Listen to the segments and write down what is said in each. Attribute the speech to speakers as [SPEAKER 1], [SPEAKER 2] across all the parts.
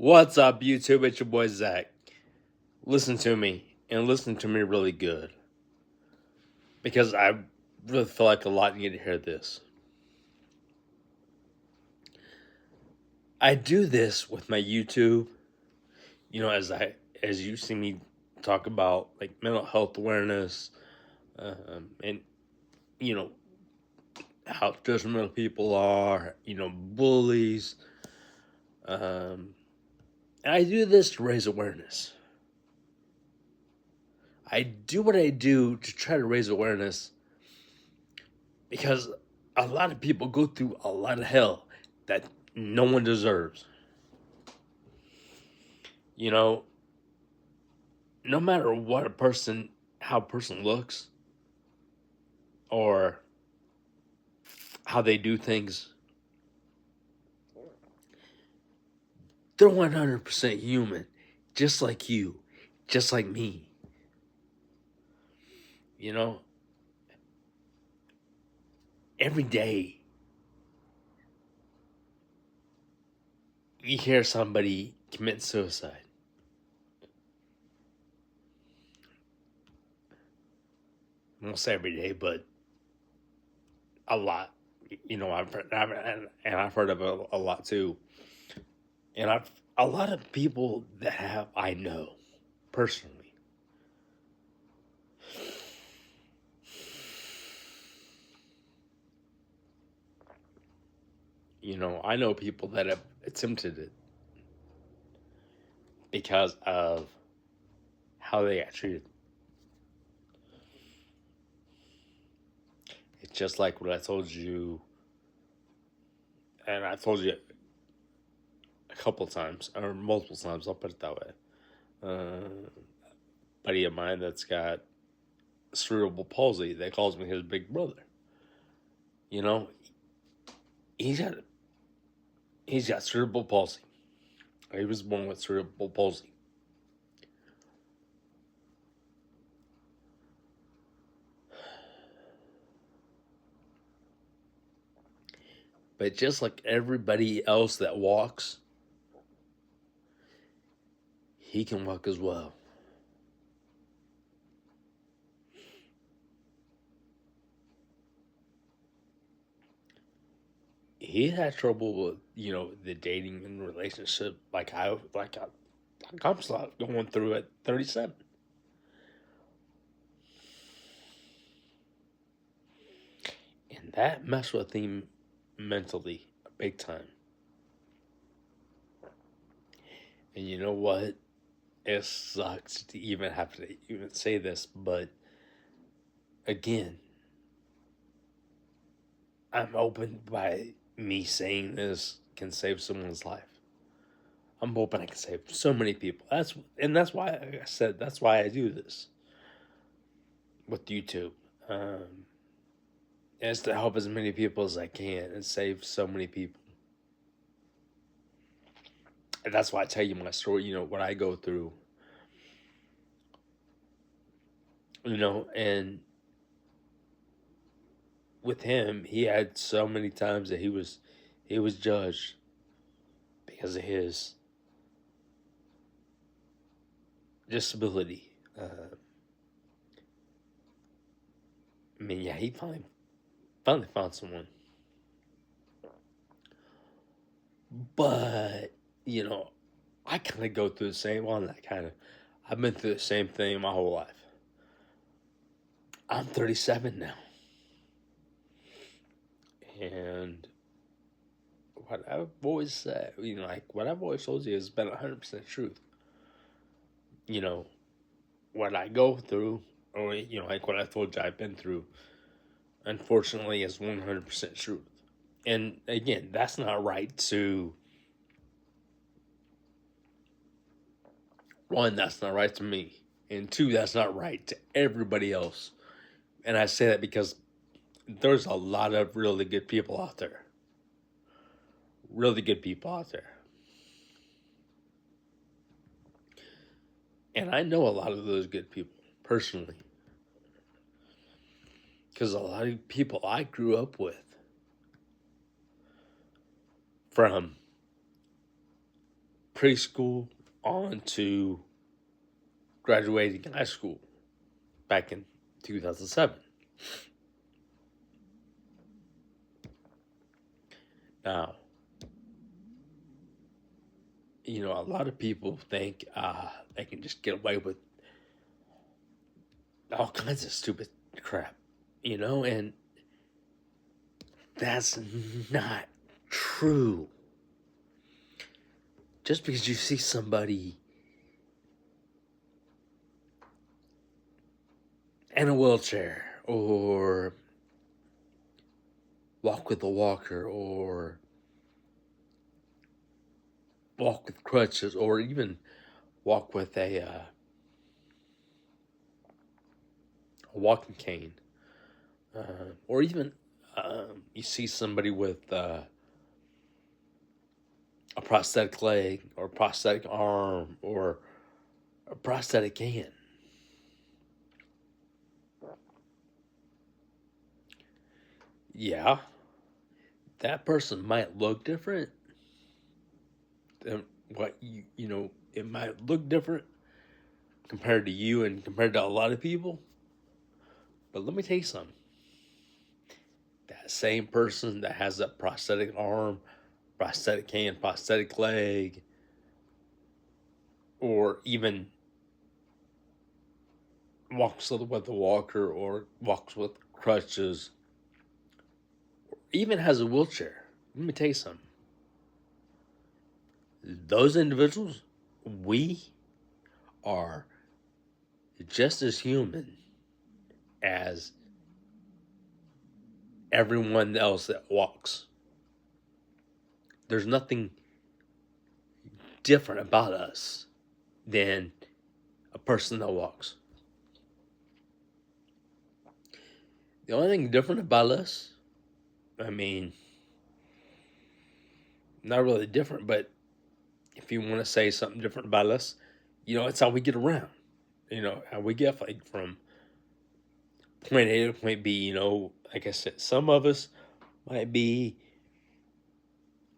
[SPEAKER 1] What's up, YouTube? It's your boy Zach. Listen to me, and listen to me really good, because I really feel like a lot need to hear this. I do this with my YouTube, as you see me talk about like mental health awareness, and you know how judgmental people are, bullies. And I do this to raise awareness. I do what I do to try to raise awareness because a lot of people go through a lot of hell that no one deserves. No matter how a person looks or how they do things, they're 100% human, just like you, just like me. Every day you hear somebody commit suicide. Almost every day, but a lot. I've heard of it a lot too. And a lot of people that I know personally. I know people that have attempted it because of how they got treated. It's just like what I told you, and I told you a couple times, or multiple times, I'll put it that way. Buddy of mine that's got cerebral palsy, that calls me his big brother. He's got cerebral palsy. He was born with cerebral palsy. But just like everybody else that walks, he can walk as well. He had trouble with, the dating and relationship like I'm going through at 37. And that messed with him mentally big time. And you know what? It sucks to even have to even say this, but again, I'm open by me saying this can save someone's life. I'm hoping I can save so many people. That's why, like I said, that's why I do this with YouTube. Is to help as many people as I can and save so many people. And that's why I tell you my story, what I go through. And with him, he had so many times that he was judged because of his disability. He finally found someone. But, I kind of go through the same one. I've been through the same thing my whole life. I'm 37 now. And what I've always said, what I've always told you has been 100% truth. What I go through, or, like what I told you I've been through, unfortunately, is 100% truth. And again, that's not right to... One, that's not right to me. And two, that's not right to everybody else. And I say that because there's a lot of really good people out there. Really good people out there. And I know a lot of those good people, personally. Because a lot of people I grew up with, from preschool on to graduating high school back in 2007. Now, a lot of people think they can just get away with all kinds of stupid crap, and that's not true. Just because you see somebody in a wheelchair or walk with a walker or walk with crutches or even walk with a walking cane, or even you see somebody with a prosthetic leg or prosthetic arm or a prosthetic hand. Yeah, that person might look different. What it might look different compared to you and compared to a lot of people. But let me tell you something. That same person that has a prosthetic arm, prosthetic hand, prosthetic leg, or even walks with a walker or walks with crutches, or even has a wheelchair. Let me tell you something. Those individuals, we are just as human as everyone else that walks. There's nothing different about us than a person that walks. The only thing different about us, not really different, but if you want to say something different about us, it's how we get around. How we get from point A to point B. Like I said, some of us might be,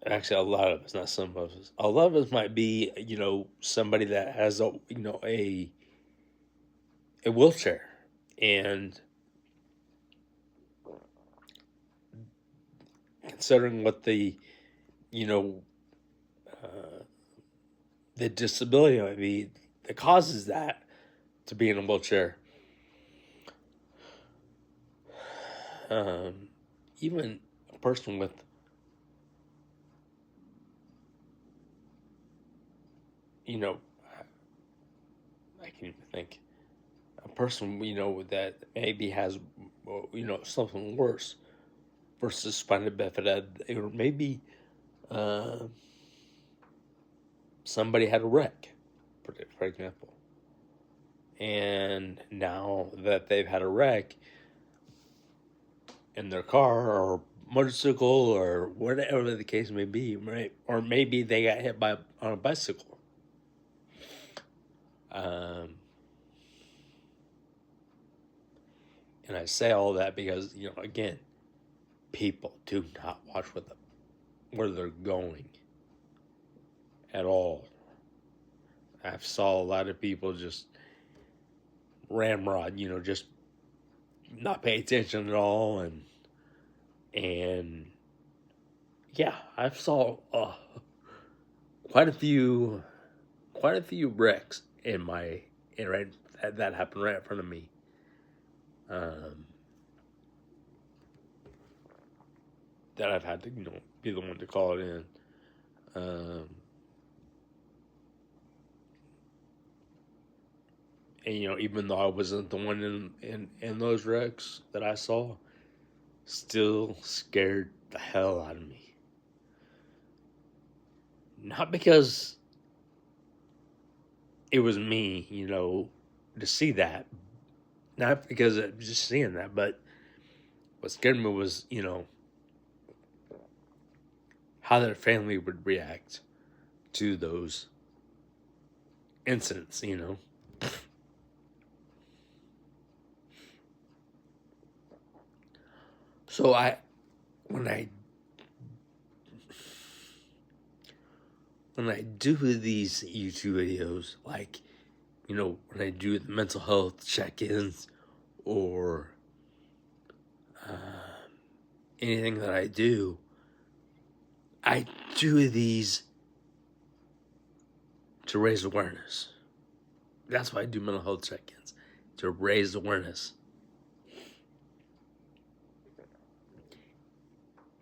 [SPEAKER 1] actually a lot of us, not some of us, a lot of us might be, somebody that has a wheelchair, and considering what the the disability might be that causes that to be in a wheelchair. Even a person with I can even think a person that maybe has something worse versus spina bifida, or maybe somebody had a wreck, for example, and now that they've had a wreck in their car or motorcycle or whatever the case may be, right? Or maybe they got hit on a bicycle. And I say all that because, again, people do not watch where they're going at all. I've saw a lot of people just ramrod, just not pay attention at all, and yeah, I've saw quite a few wrecks right that happened right in front of me. That I've had to be the one to call it in. And even though I wasn't the one in those wrecks that I saw, still scared the hell out of me. Not because it was me, to see that. Not because of just seeing that, but what scared me was, how their family would react to those incidents, So when I when I do these YouTube videos, like, when I do the mental health check-ins or anything that I do these to raise awareness. That's why I do mental health check-ins, to raise awareness.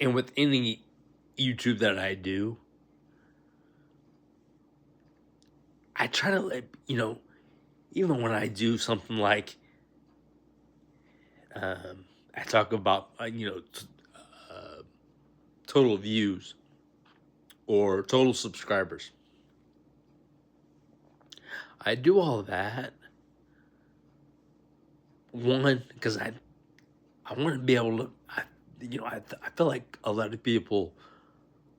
[SPEAKER 1] And with any YouTube that I do, I try to let, even when I do something like, I talk about, total views or total subscribers. I do all that, one, because I want to be able to, I feel like a lot of people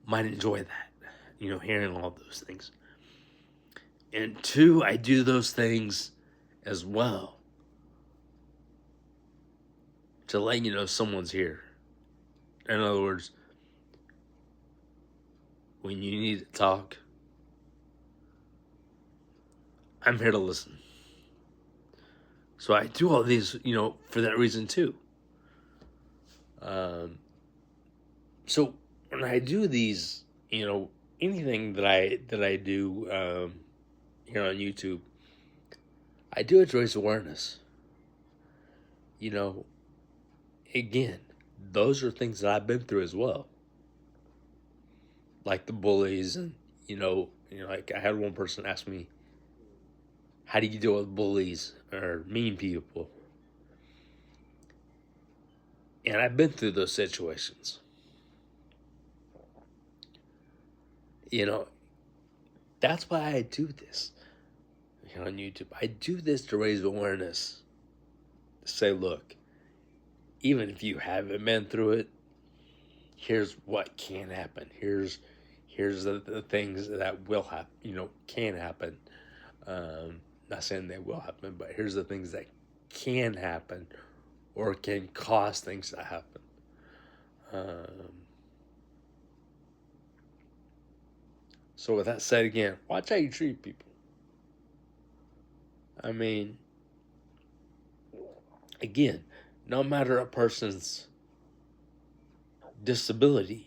[SPEAKER 1] might enjoy that, hearing all those things. And two, I do those things as well to let you know someone's here. In other words, when you need to talk, I'm here to listen. So I do all these, for that reason too. So when I do these, anything that I do here on YouTube, I do it to raise awareness. Again, those are things that I've been through as well. Like the bullies, and like I had one person ask me, how do you deal with bullies or mean people? And I've been through those situations. That's why I do this on YouTube. I do this to raise awareness. To say, look, even if you haven't been through it, here's what can happen. Here's the things that will happen, can happen. Not saying they will happen, but here's the things that can happen or can cause things to happen. So with that said, again, watch how you treat people. I mean, again, no matter a person's disability,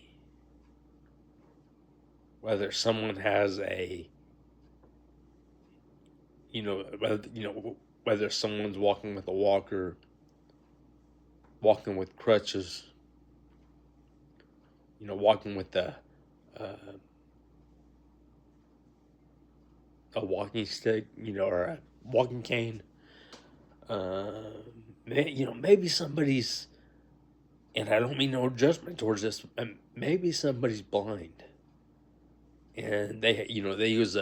[SPEAKER 1] whether someone has whether someone's walking with a walker, walking with crutches, walking with a walking stick, or a walking cane. Maybe somebody's, and I don't mean no judgment towards this, maybe somebody's blind, and they use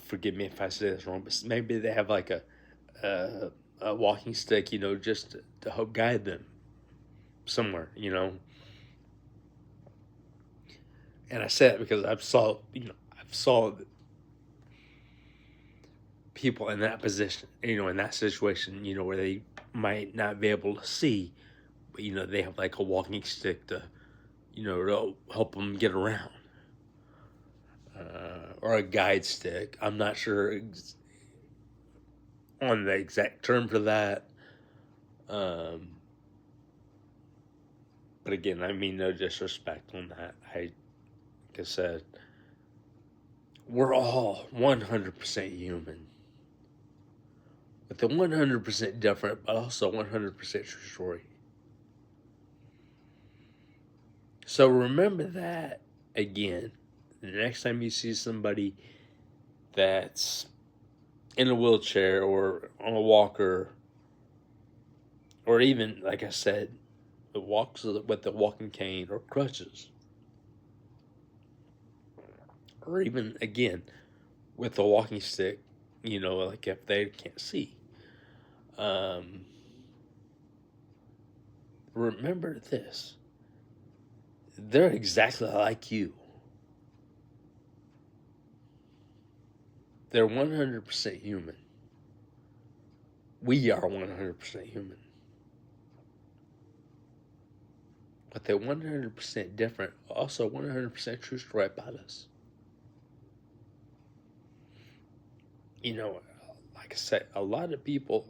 [SPEAKER 1] forgive me if I say this wrong, but maybe they have like a walking stick, just to help guide them somewhere, And I say that because I've saw people in that position, in that situation, where they might not be able to see, but they have like a walking stick to, to help them get around, or a guide stick. I'm not sure on the exact term for that. But again, I mean no disrespect on that. Like I said, we're all 100% human. With the 100% different, but also 100% true story. So remember that, again, the next time you see somebody that's in a wheelchair or on a walker, or even, like I said, walks with the walking cane or crutches, or even, again, with a walking stick, like if they can't see. Remember this. They're exactly like you. They're 100% human. We are 100% human. but they're 100% different, also 100% true story about us. You know, like I said, a lot of people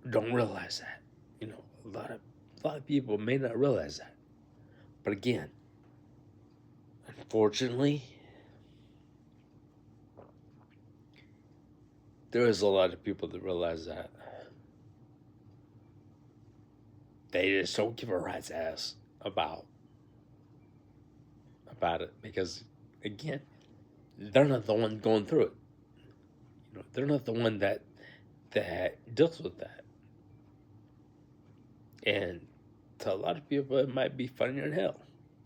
[SPEAKER 1] don't realize that. You know, a lot of people may not realize that. But again, unfortunately, there is a lot of people that realize that. They just don't give a rat's ass about it because, again, they're not the one going through it. You know, they're not the one that deals with that. And to a lot of people, it might be funnier than hell,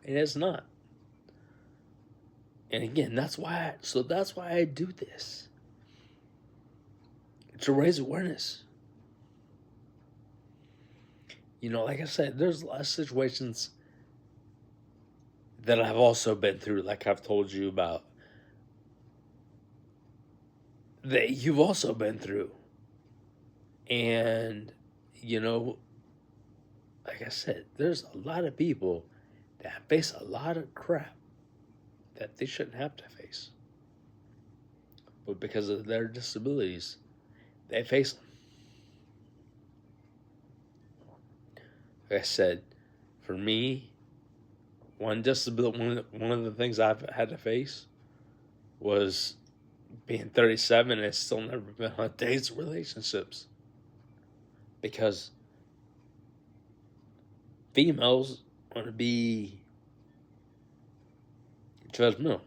[SPEAKER 1] and it's not. And again, that's why I do this, to raise awareness. You know, like I said, there's a lot of situations that I've also been through, like I've told you about, that you've also been through. And, you know, like I said, there's a lot of people that face a lot of crap that they shouldn't have to face. But because of their disabilities, they face them. Like I said, for me, one of the things I've had to face was being 37 and still never been on dates or relationships. Because females want to be judgmental.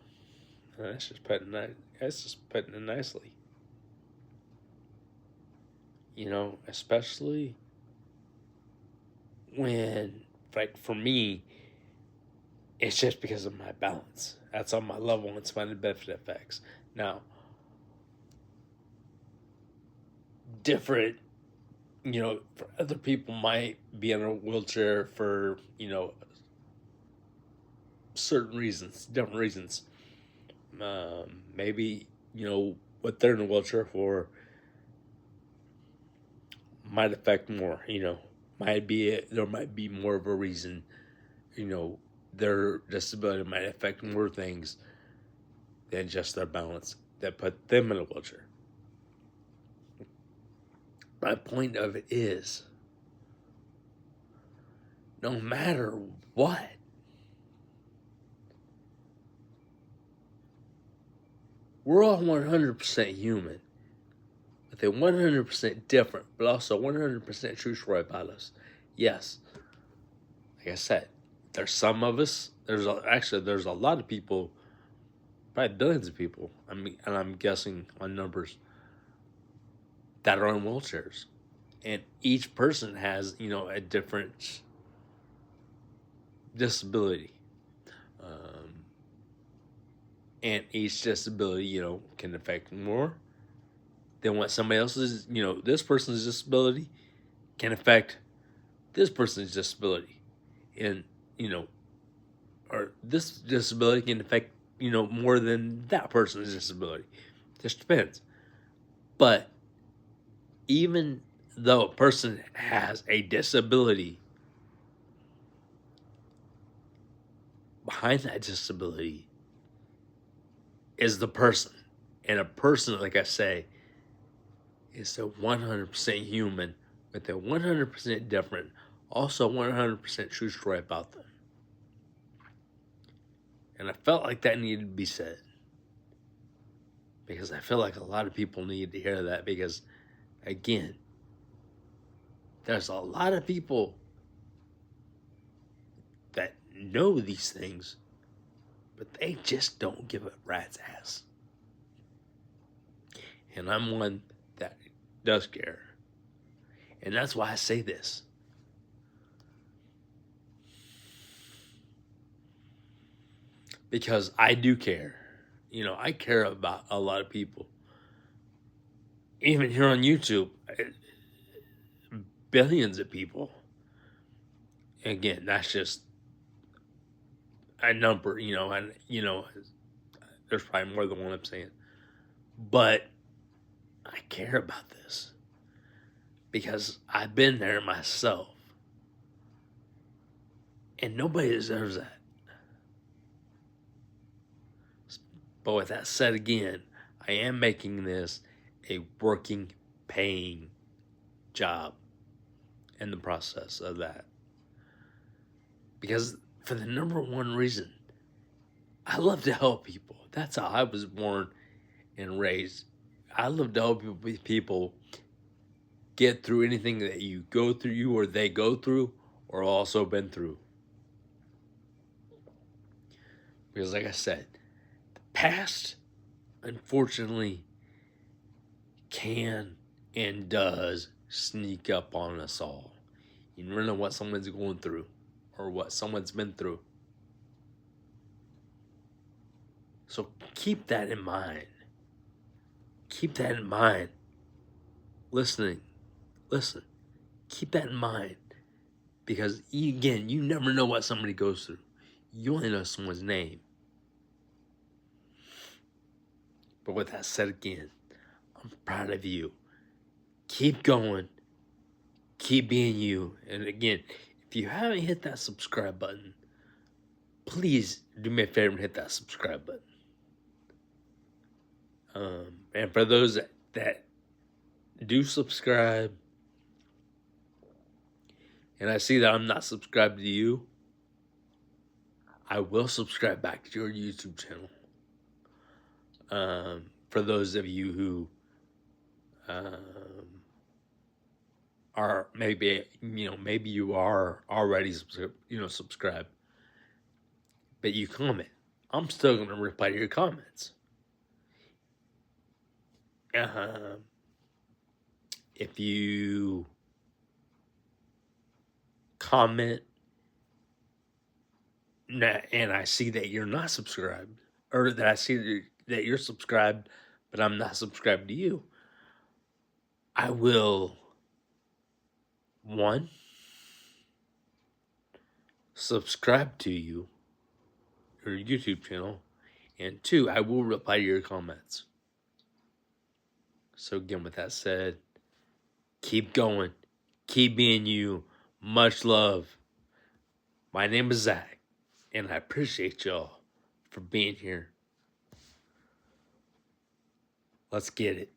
[SPEAKER 1] And that's just putting it nicely. You know, especially when, like, for me, it's just because of my balance. That's on my level and spinal benefit effects. Now, different, you know, for other people might be in a wheelchair for, you know, certain reasons, different reasons. Maybe, you know, what they're in a wheelchair for might affect more, you know. There might be more of a reason, you know, their disability might affect more things than just their balance that put them in a wheelchair. My point of it is, no matter what, we're all 100% human, but they're 100% different, but also 100% true story about us. Yes, like I said, there's some of us, there's a lot of people, probably billions of people, I mean, and I'm guessing on numbers, that are in wheelchairs. And each person has, you know, a different disability. And each disability, you know, can affect more than what somebody else's, you know, this person's disability can affect this person's disability. And, you know, or this disability can affect, you know, more than that person's disability. Just depends. But even though a person has a disability, behind that disability is the person. And a person, like I say, is a 100% human with a 100% different, also 100% true story about them. And I felt like that needed to be said. Because I feel like a lot of people need to hear that because, again, there's a lot of people that know these things, but they just don't give a rat's ass. And I'm one that does care. And that's why I say this. Because I do care. You know, I care about a lot of people. Even here on YouTube, billions of people. Again, that's just a number, you know, and, you know, there's probably more than one I'm saying. But I care about this because I've been there myself. And nobody deserves that. But with that said again, I am making this a working, paying job in the process of that. Because for the number one reason, I love to help people. That's how I was born and raised. I love to help people get through anything that you go through, you or they go through, or also been through. Because like I said, the past, unfortunately, can and does sneak up on us all. You never know what someone's going through or what someone's been through. So keep that in mind. Keep that in mind. Listen. Keep that in mind. Because again, you never know what somebody goes through. You only know someone's name. But with that said again, I'm proud of you. Keep going. Keep being you. And again, if you haven't hit that subscribe button, please do me a favor and hit that subscribe button. And for those that do subscribe, and I see that I'm not subscribed to you, I will subscribe back to your YouTube channel. For those of you who are maybe you are already subscribed, but you comment, I'm still gonna reply to your comments. If you comment and I see that you're not subscribed, or that I see that you're subscribed, but I'm not subscribed to you, I will, 1, subscribe to you, or your YouTube channel, and 2, I will reply to your comments. So again, with that said, keep going. Keep being you. Much love. My name is Zach, and I appreciate y'all for being here. Let's get it.